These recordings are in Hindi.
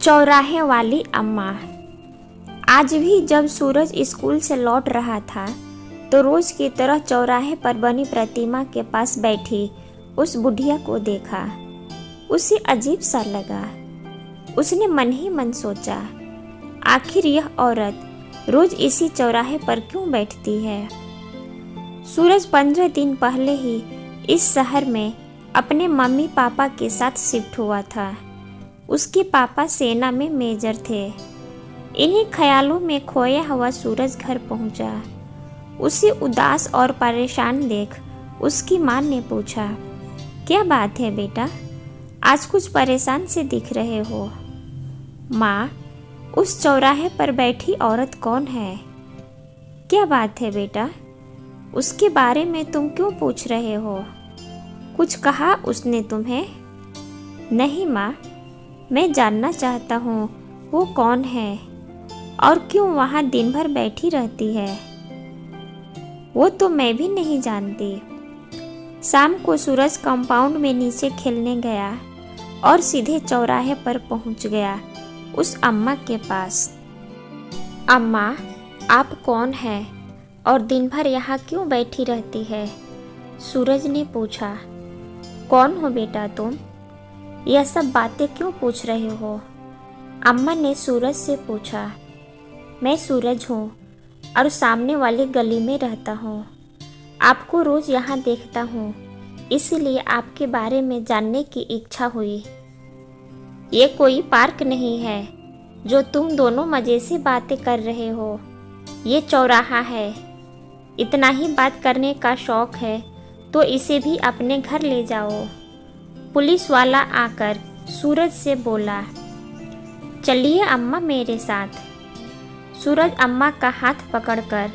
चौराहे वाली अम्मा। आज भी जब सूरज स्कूल से लौट रहा था तो रोज की तरह चौराहे पर बनी प्रतिमा के पास बैठी उस बुढ़िया को देखा। उसे अजीब सा लगा। उसने मन ही मन सोचा, आखिर यह औरत रोज इसी चौराहे पर क्यों बैठती है। सूरज 15 दिन पहले ही इस शहर में अपने मम्मी पापा के साथ शिफ्ट हुआ था। उसके पापा सेना में मेजर थे। इन्हीं ख्यालों में खोया हुआ सूरज घर पहुंचा। उसे उदास और परेशान देख उसकी माँ ने पूछा, क्या बात है बेटा, आज कुछ परेशान से दिख रहे हो। माँ, उस चौराहे पर बैठी औरत कौन है? क्या बात है बेटा, उसके बारे में तुम क्यों पूछ रहे हो? कुछ कहा उसने तुम्हें? नहीं माँ, मैं जानना चाहता हूँ वो कौन है और क्यों वहाँ दिन भर बैठी रहती है। वो तो मैं भी नहीं जानती। शाम को सूरज कंपाउंड में नीचे खेलने गया और सीधे चौराहे पर पहुँच गया उस अम्मा के पास। अम्मा, आप कौन हैं और दिन भर यहाँ क्यों बैठी रहती है? सूरज ने पूछा। कौन हो बेटा तुम? यह सब बातें क्यों पूछ रहे हो? अम्मा ने सूरज से पूछा। मैं सूरज हूँ और सामने वाली गली में रहता हूँ। आपको रोज़ यहाँ देखता हूँ, इसीलिए आपके बारे में जानने की इच्छा हुई। ये कोई पार्क नहीं है जो तुम दोनों मज़े से बातें कर रहे हो। ये चौराहा है। इतना ही बात करने का शौक है तो इसे भी अपने घर ले जाओ। पुलिस वाला आकर सूरज से बोला। चलिए अम्मा मेरे साथ। सूरज अम्मा का हाथ पकड़कर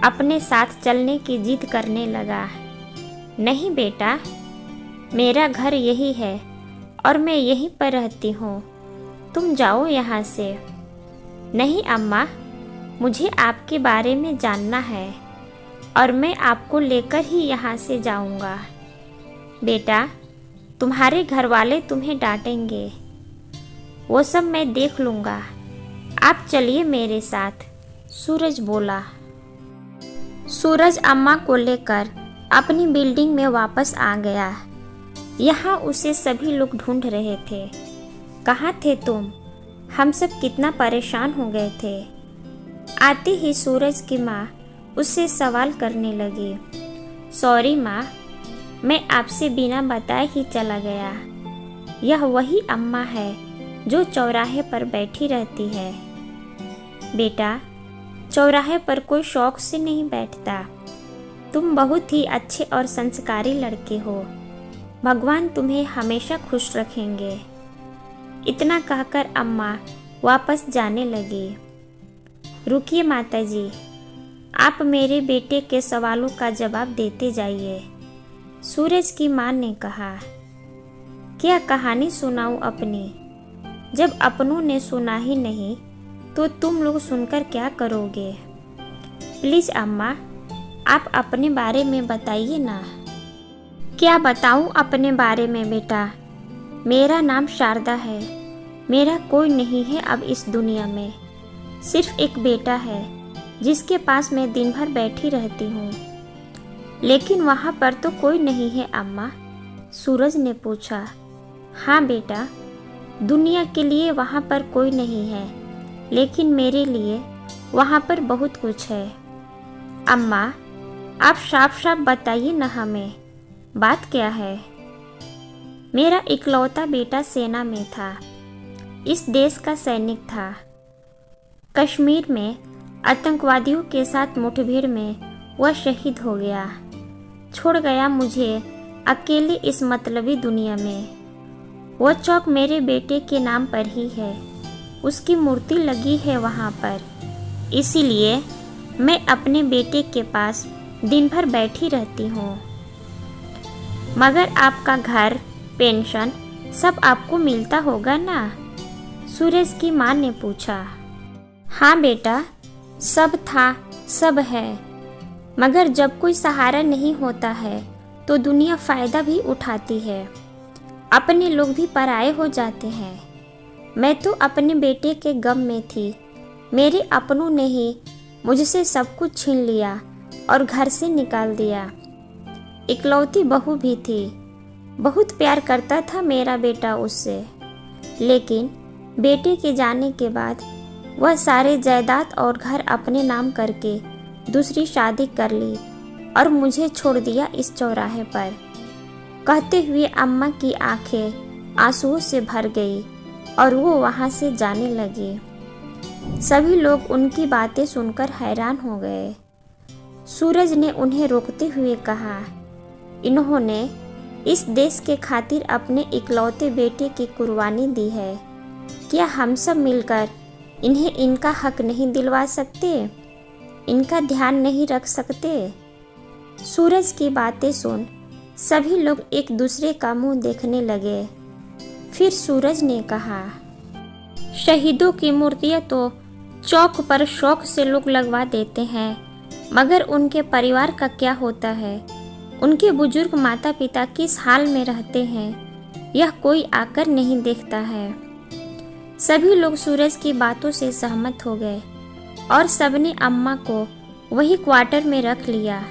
अपने साथ चलने की जिद करने लगा। नहीं बेटा, मेरा घर यही है और मैं यहीं पर रहती हूँ, तुम जाओ यहाँ से। नहीं अम्मा, मुझे आपके बारे में जानना है और मैं आपको लेकर ही यहाँ से जाऊँगा। बेटा, तुम्हारे घर वाले तुम्हें डांटेंगे, वो सब मैं देख लूँगा। आप चलिए मेरे साथ, सूरज बोला। सूरज अम्मा को लेकर अपनी बिल्डिंग में वापस आ गया। यहाँ उसे सभी लोग ढूंढ रहे थे। कहाँ थे तुम? हम सब कितना परेशान हो गए थे। आते ही सूरज की माँ उससे सवाल करने लगी। सॉरी माँ, मैं आपसे बिना बताए ही चला गया। यह वही अम्मा है जो चौराहे पर बैठी रहती है। बेटा, चौराहे पर कोई शौक से नहीं बैठता। तुम बहुत ही अच्छे और संस्कारी लड़के हो। भगवान तुम्हें हमेशा खुश रखेंगे। इतना कहकर अम्मा वापस जाने लगी। रुकिए माताजी, आप मेरे बेटे के सवालों का जवाब देते जाइए, सूरज की माँ ने कहा। क्या कहानी सुनाऊं अपनी? जब अपनों ने सुना ही नहीं तो तुम लोग सुनकर क्या करोगे? प्लीज़ अम्मा, आप अपने बारे में बताइए ना। क्या बताऊं अपने बारे में बेटा? मेरा नाम शारदा है। मेरा कोई नहीं है अब इस दुनिया में। सिर्फ एक बेटा है जिसके पास मैं दिन भर बैठी रहती हूँ। लेकिन वहाँ पर तो कोई नहीं है अम्मा, सूरज ने पूछा। हाँ बेटा, दुनिया के लिए वहाँ पर कोई नहीं है, लेकिन मेरे लिए वहाँ पर बहुत कुछ है। अम्मा, आप साफ साफ बताइए ना हमें, बात क्या है? मेरा इकलौता बेटा सेना में था। इस देश का सैनिक था। कश्मीर में आतंकवादियों के साथ मुठभेड़ में वह शहीद हो गया। छोड़ गया मुझे अकेले इस मतलबी दुनिया में। वह चौक मेरे बेटे के नाम पर ही है। उसकी मूर्ति लगी है वहाँ पर। इसीलिए मैं अपने बेटे के पास दिन भर बैठी रहती हूँ। मगर आपका घर, पेंशन सब आपको मिलता होगा ना? सूरज की माँ ने पूछा। हाँ बेटा, सब था, सब है। मगर जब कोई सहारा नहीं होता है तो दुनिया फ़ायदा भी उठाती है। अपने लोग भी पराये हो जाते हैं। मैं तो अपने बेटे के गम में थी। मेरे अपनों ने ही मुझसे सब कुछ छीन लिया और घर से निकाल दिया। इकलौती बहू भी थी। बहुत प्यार करता था मेरा बेटा उससे, लेकिन बेटे के जाने के बाद वह सारे जायदाद और घर अपने नाम करके दूसरी शादी कर ली और मुझे छोड़ दिया इस चौराहे पर। कहते हुए अम्मा की आंखें आंसुओं से भर गई और वो वहाँ से जाने लगी। सभी लोग उनकी बातें सुनकर हैरान हो गए। सूरज ने उन्हें रोकते हुए कहा, इन्होंने इस देश के खातिर अपने इकलौते बेटे की कुर्बानी दी है। क्या हम सब मिलकर इन्हें इनका हक नहीं दिलवा सकते? इनका ध्यान नहीं रख सकते? सूरज की बातें सुन सभी लोग एक दूसरे का मुंह देखने लगे। फिर सूरज ने कहा, शहीदों की मूर्तियां तो चौक पर शौक से लोग लगवा देते हैं, मगर उनके परिवार का क्या होता है? उनके बुजुर्ग माता पिता किस हाल में रहते हैं, यह कोई आकर नहीं देखता है। सभी लोग सूरज की बातों से सहमत हो गए और सबने अम्मा को वही क्वार्टर में रख लिया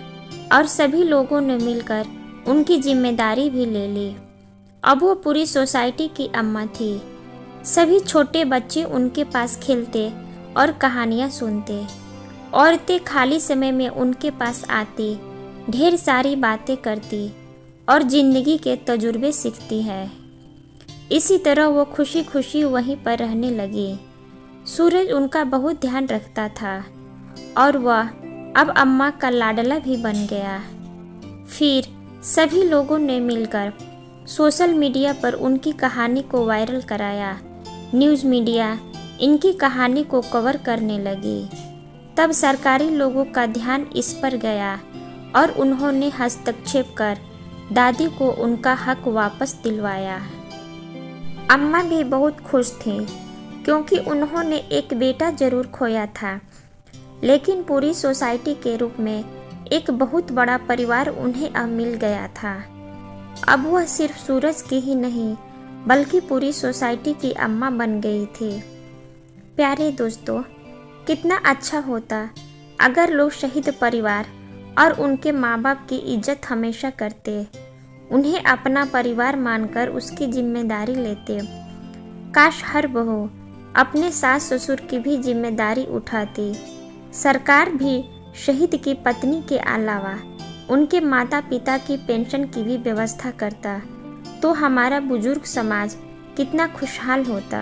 और सभी लोगों ने मिलकर उनकी जिम्मेदारी भी ले ली। अब वो पूरी सोसाइटी की अम्मा थी। सभी छोटे बच्चे उनके पास खेलते और कहानियाँ सुनते। औरतें खाली समय में उनके पास आती, ढेर सारी बातें करती और जिंदगी के तजुर्बे सीखती है। इसी तरह वो खुशी खुशी वहीं पर रहने लगी। सूरज उनका बहुत ध्यान रखता था और वह अब अम्मा का लाडला भी बन गया। फिर सभी लोगों ने मिलकर सोशल मीडिया पर उनकी कहानी को वायरल कराया। न्यूज़ मीडिया इनकी कहानी को कवर करने लगी। तब सरकारी लोगों का ध्यान इस पर गया और उन्होंने हस्तक्षेप कर दादी को उनका हक वापस दिलवाया। अम्मा भी बहुत खुश थीं क्योंकि उन्होंने एक बेटा जरूर खोया था, लेकिन पूरी सोसाइटी के रूप में एक बहुत बड़ा परिवार उन्हें अब मिल गया था। अब वह सिर्फ सूरज की ही नहीं बल्कि पूरी सोसाइटी की अम्मा बन गई थी। प्यारे दोस्तों, कितना अच्छा होता अगर लोग शहीद परिवार और उनके माँ बाप की इज्जत हमेशा करते, उन्हें अपना परिवार मानकर उसकी जिम्मेदारी लेते। काश हर बहू अपने सास ससुर की भी जिम्मेदारी उठाती। सरकार भी शहीद की पत्नी के अलावा उनके माता पिता की पेंशन की भी व्यवस्था करता, तो हमारा बुजुर्ग समाज कितना खुशहाल होता।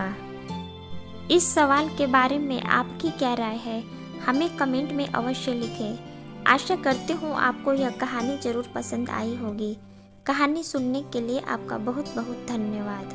इस सवाल के बारे में आपकी क्या राय है, हमें कमेंट में अवश्य लिखें। आशा करती हूँ आपको यह कहानी ज़रूर पसंद आई होगी। कहानी सुनने के लिए आपका बहुत बहुत धन्यवाद।